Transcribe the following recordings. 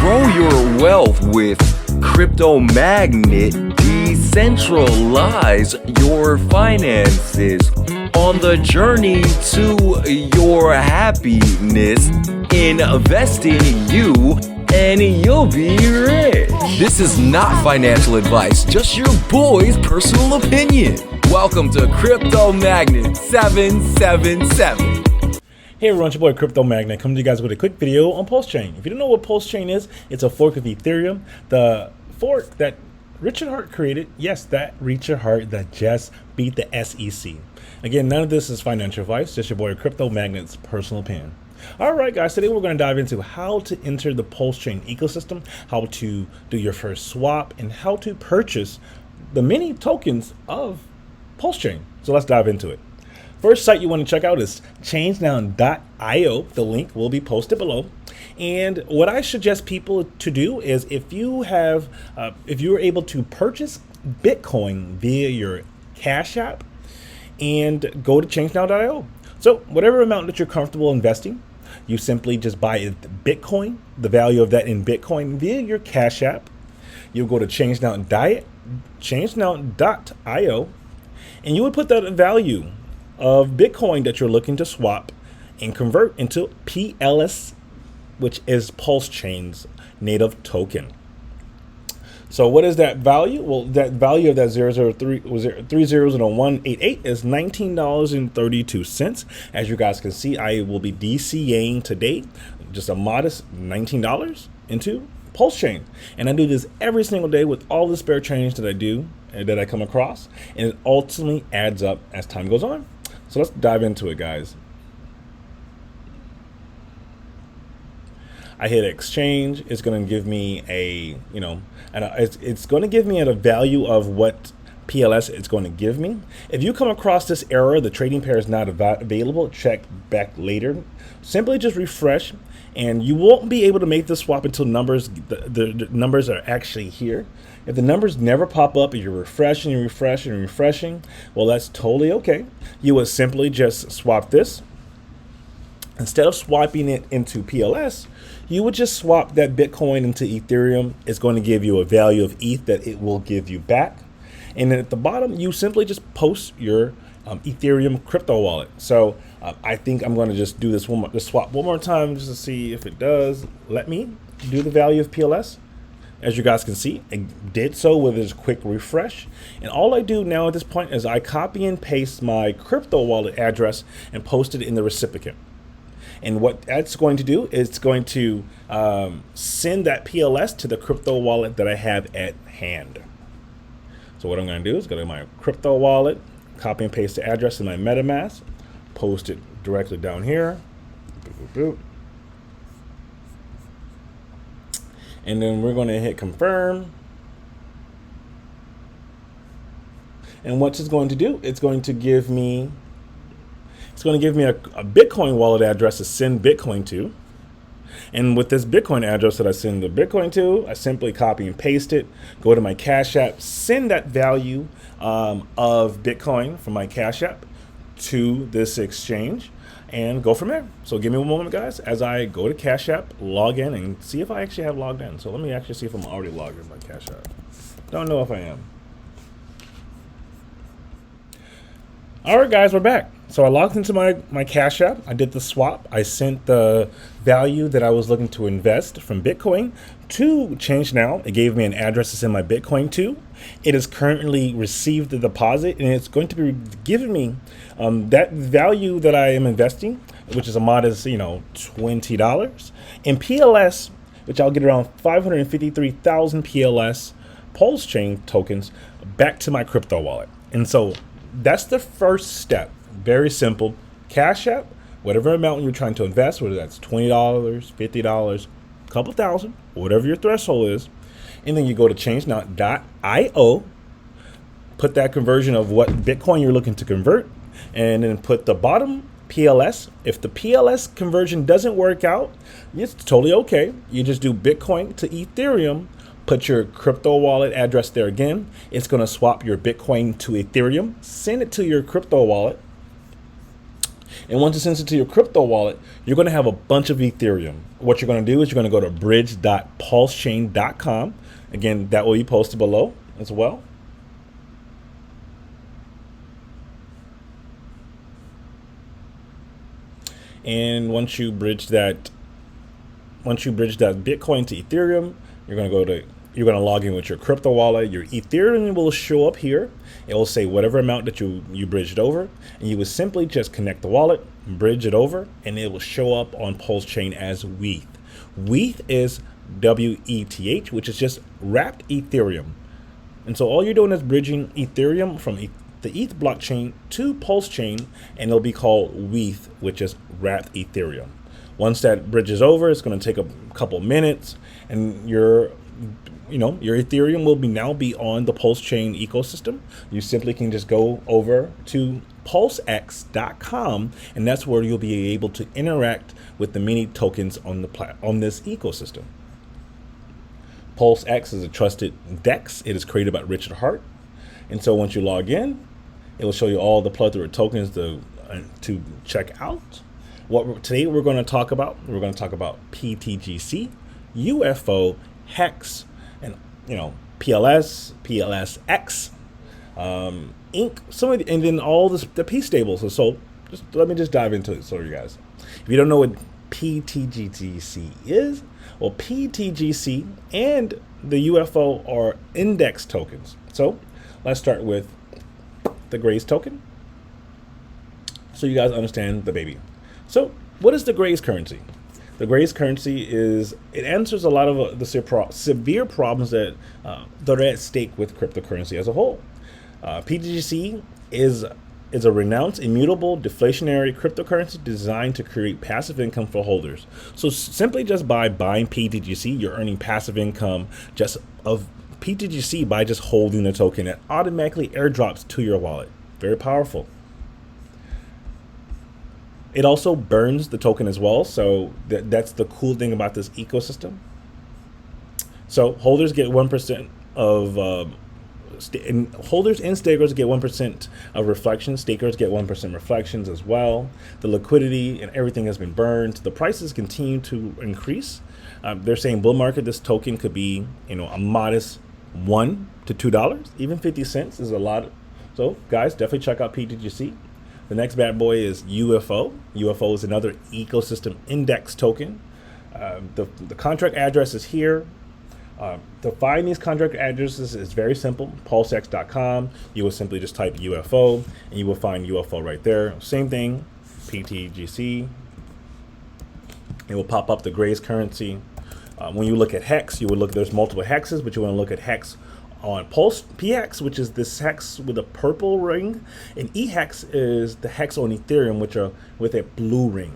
Grow your wealth with Crypto Magnet. Decentralize your finances on the journey to your happiness. Invest in you and you'll be rich. This is not financial advice, just your boy's personal opinion. Welcome to Crypto Magnet 777. Hey everyone, it's your boy Crypto Magnet coming to you guys with a quick video on Pulsechain. If you don't know what Pulsechain is, it's a fork of Ethereum. The fork that Richard Heart created, yes, that Richard Heart that just beat the SEC. Again, none of this is financial advice, just your boy Crypto Magnet's personal opinion. All right, guys, today we're going to dive into how to enter the Pulsechain ecosystem, how to do your first swap, and how to purchase the mini tokens of Pulsechain. So let's dive into it. First site you want to check out is changenow.io. The link will be posted below. And what I suggest people to do is if you are able to purchase Bitcoin via your Cash App and go to changenow.io. So whatever amount that you're comfortable investing, you simply just buy Bitcoin, the value of that in Bitcoin via your Cash App. You'll go to changenow.io and you would put that value of Bitcoin that you're looking to swap and convert into PLS, which is Pulsechain's native token. So what is that value? Well, that value of that 3 zeros and a 188 is $19.32. As you guys can see, I will be DCAing today just a modest $19 into Pulsechain. And I do this every single day with all the spare change that I do and that I come across. And it ultimately adds up as time goes on. So let's dive into it, guys. I hit exchange. It's going to give me it's going to give me at a value of what PLS it's going to give me. If you come across this error, the trading pair is not available, check back later. Simply just refresh, and you won't be able to make this swap until the numbers are actually here. If the numbers never pop up and you're refreshing and refreshing and refreshing, well, that's totally okay. You would simply just swap this. Instead of swapping it into PLS, you would just swap that Bitcoin into Ethereum. It's going to give you a value of ETH that it will give you back. And then at the bottom, you simply just post your Ethereum crypto wallet. So I think I'm going to just do this swap one more time just to see if it does let me do the value of PLS. As you guys can see, it did so with this quick refresh. And all I do now at this point is I copy and paste my crypto wallet address and post it in the recipient. And what that's going to do is it's going to send that PLS to the crypto wallet that I have at hand. So what I'm going to do is go to my crypto wallet, copy and paste the address in my MetaMask, post it directly down here. Boop, boop, boop. And then we're going to hit confirm. And what it's going to do, it's going to give me a Bitcoin wallet address to send Bitcoin to. And with this Bitcoin address that I send the Bitcoin to, I simply copy and paste it, go to my Cash App, send that value of Bitcoin from my Cash App to this exchange, and go from there. So give me one moment, guys, as I go to Cash App, log in, and see if I actually have logged in. So let me actually see if I'm already logged in by Cash App. Don't know if I am. All right, guys, we're back. So I logged into my Cash App. I did the swap. I sent the value that I was looking to invest from Bitcoin to ChangeNow. It gave me an address to send my Bitcoin to. It has currently received the deposit, and it's going to be giving me that value that I am investing, which is a modest, $20 in PLS, which I'll get around 553,000 PLS Pulsechain tokens back to my crypto wallet. And so that's the first step. Very simple. Cash App, whatever amount you're trying to invest, whether that's $20, $50, a couple thousand, whatever your threshold is. And then you go to changenow.io, put that conversion of what Bitcoin you're looking to convert, and then put the bottom PLS. If the PLS conversion doesn't work out, it's totally okay. You just do Bitcoin to Ethereum, put your crypto wallet address there again. It's going to swap your Bitcoin to Ethereum, send it to your crypto wallet. And once it sends it to your crypto wallet, you're going to have a bunch of Ethereum. What you're going to do is you're going to go to bridge.pulsechain.com. Again, that will be posted below as well. And once you bridge that Bitcoin to Ethereum, you're going to log in with your crypto wallet. Your Ethereum will show up here. It will say whatever amount that you bridged over, and you would simply just connect the wallet, bridge it over, and it will show up on Pulsechain as WETH. WETH is WETH, which is just wrapped Ethereum. And so all you're doing is bridging Ethereum from the ETH blockchain to Pulsechain, and it'll be called WETH, which is wrapped Ethereum. Once that bridge is over, it's going to take a couple minutes, and your Ethereum will now be on the Pulsechain ecosystem. You simply can just go over to pulsex.com, and that's where you'll be able to interact with the many tokens on this ecosystem. PulseX is a trusted DEX. It is created by Richard Hart. And so once you log in, it will show you all the plethora of tokens to check out. Today we're going to talk about PTGC, UFO, Hex, and PLS, PLSX, Inc. And then all the P stables. So let me dive into it, you guys. If you don't know what PTGC is, well, PTGC and the UFO are index tokens. So let's start with the Grace token, so you guys understand the baby. So what is the Grace currency? The Grace currency answers a lot of the severe problems that are at stake with cryptocurrency as a whole. PTGC is a renounced, immutable, deflationary cryptocurrency designed to create passive income for holders. So simply just by buying PTGC, you're earning passive income just of PTGC by just holding the token. It automatically airdrops to your wallet. Very powerful. It also burns the token as well, so that's the cool thing about this ecosystem. So holders get 1% of holders and stakers get 1% of reflections. Stakers get 1% reflections as well. The liquidity and everything has been burned. The prices continue to increase. They're saying bull market, this token could be a modest $1 to $2, even 50 cents is a lot. So guys, definitely check out PTGC. The next bad boy is UFO. UFO is another ecosystem index token. The contract address is here. To find these contract addresses is very simple. Pulsex.com. You will simply just type UFO, and you will find UFO right there. Same thing, PTGC. It will pop up the Grace currency. When you look at Hex, there's multiple hexes, but you want to look at Hex on Pulse PX, which is this hex with a purple ring, and eHex is the hex on Ethereum, which are with a blue ring.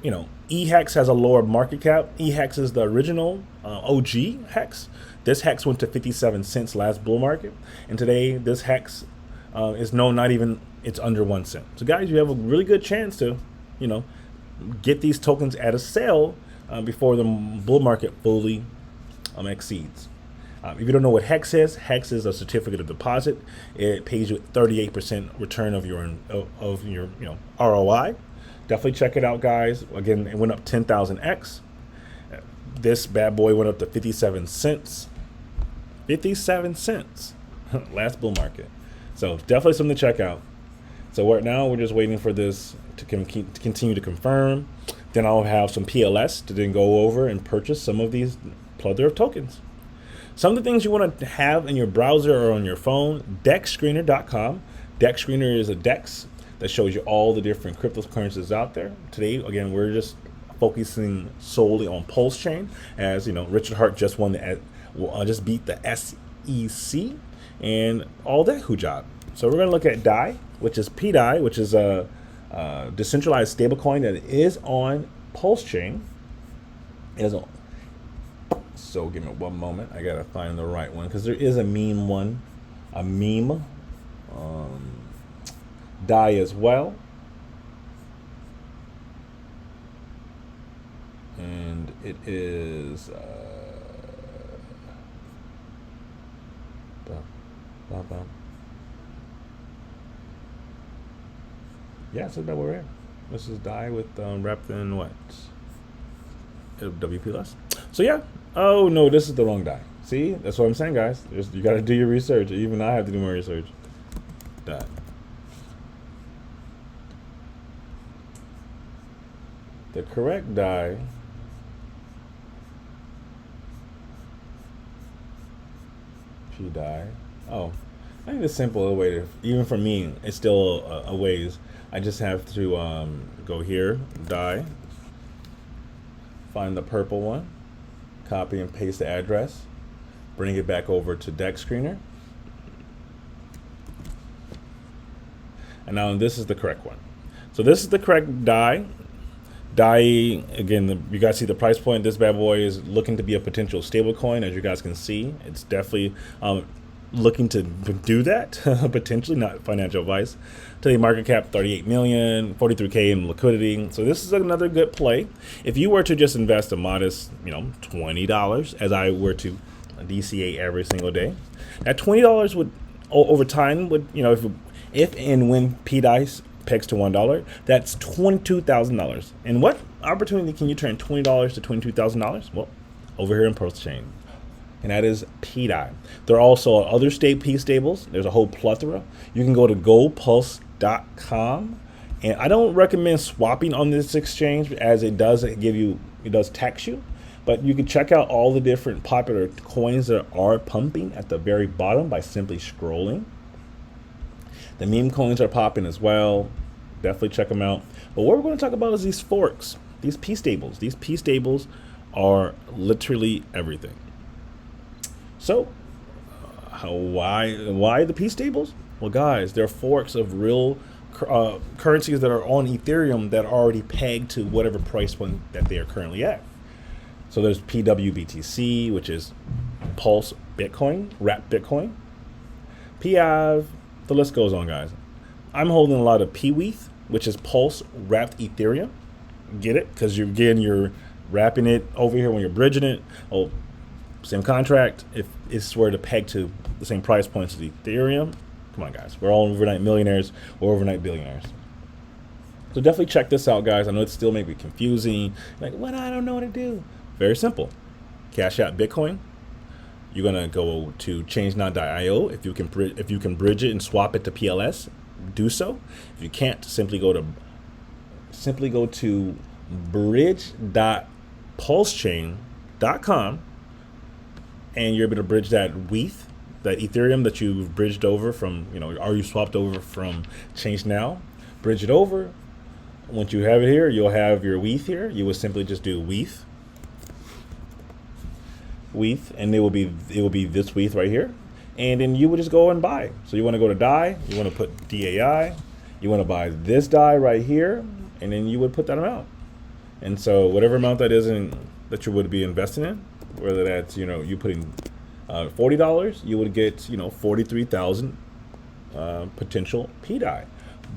eHex has a lower market cap. eHex is the original OG hex. This hex went to 57 cents last bull market, and today this hex is it's under 1 cent. So guys, you have a really good chance to get these tokens at a sale before the bull market fully exceeds. If you don't know what Hex is a certificate of deposit. It pays you 38% return of your ROI. Definitely check it out, guys. Again, it went up 10,000x. This bad boy went up to 57 cents. 57 cents last bull market. So definitely something to check out. So right now we're just waiting for this to continue to confirm. Then I'll have some PLS to then go over and purchase some of these plethora of tokens. Some of the things you want to have in your browser or on your phone, dexscreener.com. Dexscreener is a DEX that shows you all the different cryptocurrencies out there. Today, again, we're just focusing solely on Pulsechain, as Richard Hart just just beat the SEC and all that job. So we're going to look at DAI, which is PDAI, which is a decentralized stablecoin that is on Pulsechain. So give me one moment. I gotta find the right one because there is a meme one, DAI as well, and it is yeah, it's about where we're at. This is die with wrapped in what? WP+. So yeah. Oh no, this is the wrong die. See, that's what I'm saying, guys. You got to do your research. Even I have to do more research. Die. The correct die P die. Oh, I think the simple way to, even for me, it's still a ways. I just have to go here, die, find the purple one, copy and paste the address, bring it back over to deck screener, and now this is the correct one. So this is the correct die. Die, again, you guys see the price point. This bad boy is looking to be a potential stable coin. As you guys can see, it's definitely looking to do that, potentially, not financial advice. Today market cap 38 million, 43K in liquidity. So this is another good play. If you were to just invest a modest, $20, as I were to DCA every single day, that $20 would, over time, would, if and when P dice pegs to $1, that's $22,000. And what opportunity can you turn $20 to $22,000? Well, over here in Pulsechain, and that is PDI. There are also other P stables. There's a whole plethora. You can go to gopulse.com, and I don't recommend swapping on this exchange, as it does tax you. But you can check out all the different popular coins that are pumping at the very bottom by simply scrolling. The meme coins are popping as well. Definitely check them out. But what we're going to talk about is these forks, these P stables. These P stables are literally everything. So, why the P stables? Well, guys, they're forks of real currencies that are on Ethereum that are already pegged to whatever price point that they are currently at. So there's PWBTC, which is Pulse Bitcoin, Wrapped Bitcoin, PIV. The list goes on, guys. I'm holding a lot of PWETH, which is Pulse Wrapped Ethereum. Get it? Because you're wrapping it over here when you're bridging it. Oh, same contract. If it's were to peg to the same price points as Ethereum, come on, guys. We're all overnight millionaires or overnight billionaires. So definitely check this out, guys. I know it still may be confusing. Like, what? I don't know what to do. Very simple. Cash out Bitcoin. You're gonna go to change.io. If you can bridge it and swap it to PLS, do so. If you can't, simply go to bridge.pulsechain.com, and you're able to bridge that WETH, that Ethereum that you've bridged over from, or you swapped over from Change Now. Bridge it over. Once you have it here, you'll have your WETH here. You will simply just do WETH, and it will be this WETH right here, and then you would just go and buy. So you want to go to DAI, you want to put DAI, you want to buy this DAI right here, and then you would put that amount. And so whatever amount that is that you would be investing in, whether that's you putting $40, you would get 43,000 potential PDI.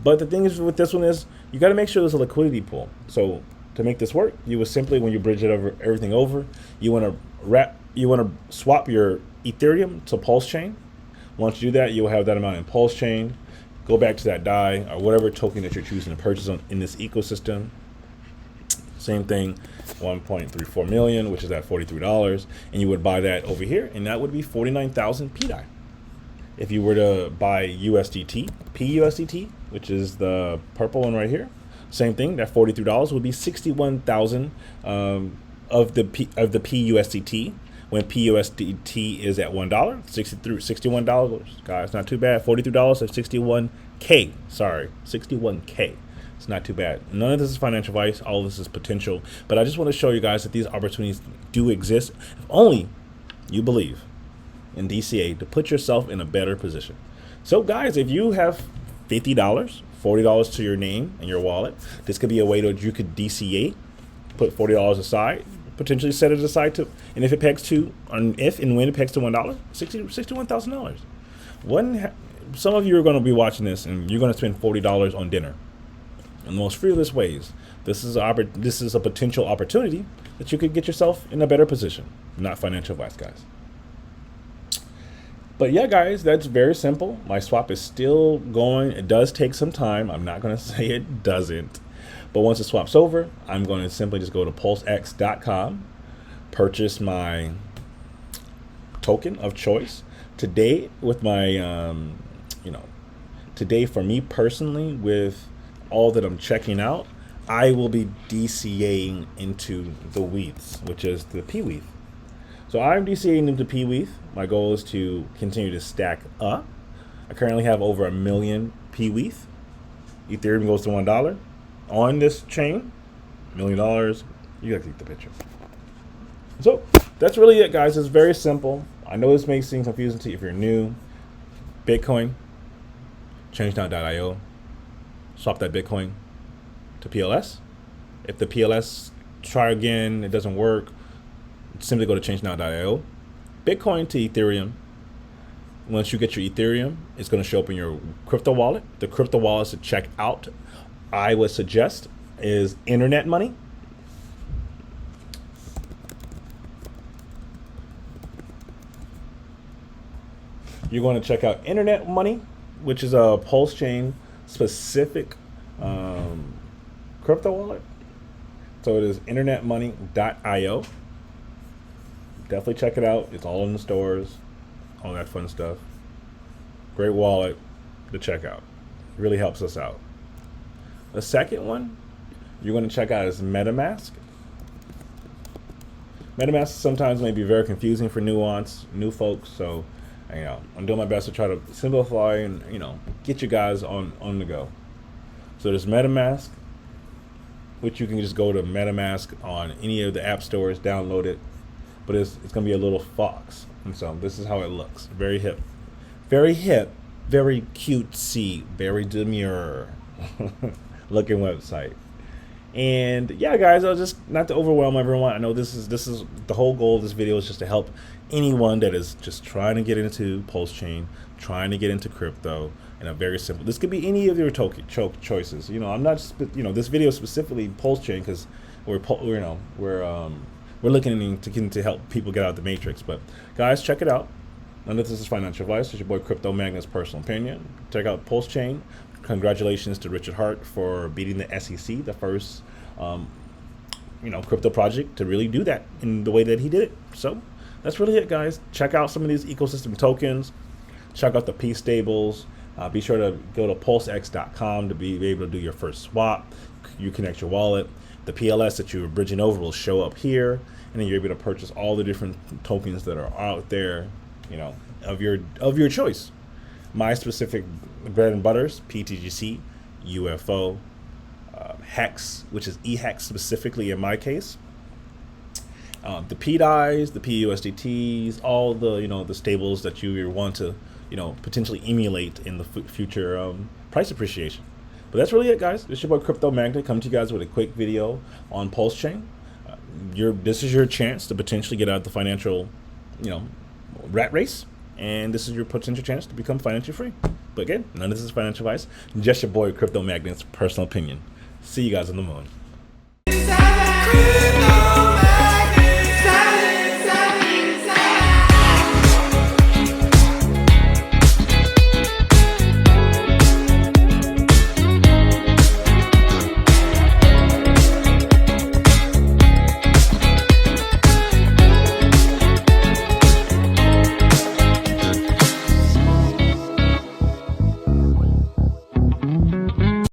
But the thing is with this one is you got to make sure there's a liquidity pool. So to make this work, you would simply, when you bridge everything over, you want to swap your Ethereum to Pulsechain. Once you do that, you'll have that amount in Pulsechain. Go back to that DAI or whatever token that you're choosing to purchase in this ecosystem. Same thing, 1.34 million, which is at $43, and you would buy that over here, and that would be 49,000 PDI. If you were to buy USDT, PUSDT, which is the purple one right here, same thing. That $43 would be 61,000 of the PUSDT. When PUSDT is at $1, $61, guys, not too bad. $43 at 61K. Sorry, 61K. It's not too bad. None of this is financial advice. All of this is potential. But I just want to show you guys that these opportunities do exist. If only you believe in DCA to put yourself in a better position. So, guys, if you have $50, $40 to your name and your wallet, this could be a way that you could DCA, put $40 aside, potentially set it aside to, and if it pegs to, if and when it pegs to $1, $61,000. Some of you are going to be watching this and you're going to spend $40 on dinner in the most frivolous ways. This is a potential opportunity that you could get yourself in a better position. Not financial advice, guys. But yeah, guys, that's very simple. My swap is still going. It does take some time. I'm not going to say it doesn't. But once it swaps over, I'm going to simply just go to pulsex.com, purchase my token of choice. Today, with my, today for me personally, with all that I'm checking out, I will be DCAing into the WETHs, which is the P-WETH. So I'm DCAing into P-WETH. My goal is to continue to stack up. I currently have over 1 million P-WETH. Ethereum goes to $1 on this chain. $1 million. You gotta take the picture. So that's really it, guys. It's very simple. I know this may seem confusing to you if you're new. Bitcoin, changenow.io. Swap that Bitcoin to PLS. If the PLS try again, it doesn't work, simply go to changenow.io. Bitcoin to Ethereum. Once you get your Ethereum, it's going to show up in your crypto wallet. The crypto wallets to check out, I would suggest, is Internet Money. You're going to check out Internet Money, which is a Pulsechain specific crypto wallet. So it is internetmoney.io. Definitely check it out. It's all in the stores, all that fun stuff. Great wallet to check out. It really helps us out. The second one you're going to check out is MetaMask. MetaMask sometimes may be very confusing for new folks, so I'm doing my best to try to simplify and get you guys on the go. So there's MetaMask, which you can just go to MetaMask on any of the app stores, download it. But it's going to be a little fox. And so this is how it looks. Very hip, very cutesy, very demure looking website. And yeah, guys, I'll just not to overwhelm everyone. I know this is the whole goal of this video is just to help anyone that is just trying to get into Pulsechain, trying to get into crypto. And a very simple. This could be any of your token choices. I'm not. This video is specifically Pulsechain because we're looking to help people get out of the matrix. But guys, check it out. None of this is financial advice. It's your boy Crypto Magnet's personal opinion. Check out Pulsechain. Congratulations to Richard Hart for beating the SEC, the first crypto project to really do that in the way that he did it. So that's really it, guys. Check out some of these ecosystem tokens. Check out the P stables. Be sure to go to pulsex.com to be able to do your first swap. You connect your wallet. The PLS that you're bridging over will show up here, and then you're able to purchase all the different tokens that are out there, of your choice. My specific bread and butters: PTGC, UFO, Hex, which is eHex specifically in my case. The PDIs, the PUSDTs, all the stables that you want to potentially emulate in the future price appreciation. But that's really it, guys. This is your boy Crypto Magnet coming to you guys with a quick video on Pulsechain. This is your chance to potentially get out of the financial, rat race, and this is your potential chance to become financially free. But again, none of this is financial advice. Just your boy Crypto Magnet's personal opinion. See you guys on the moon.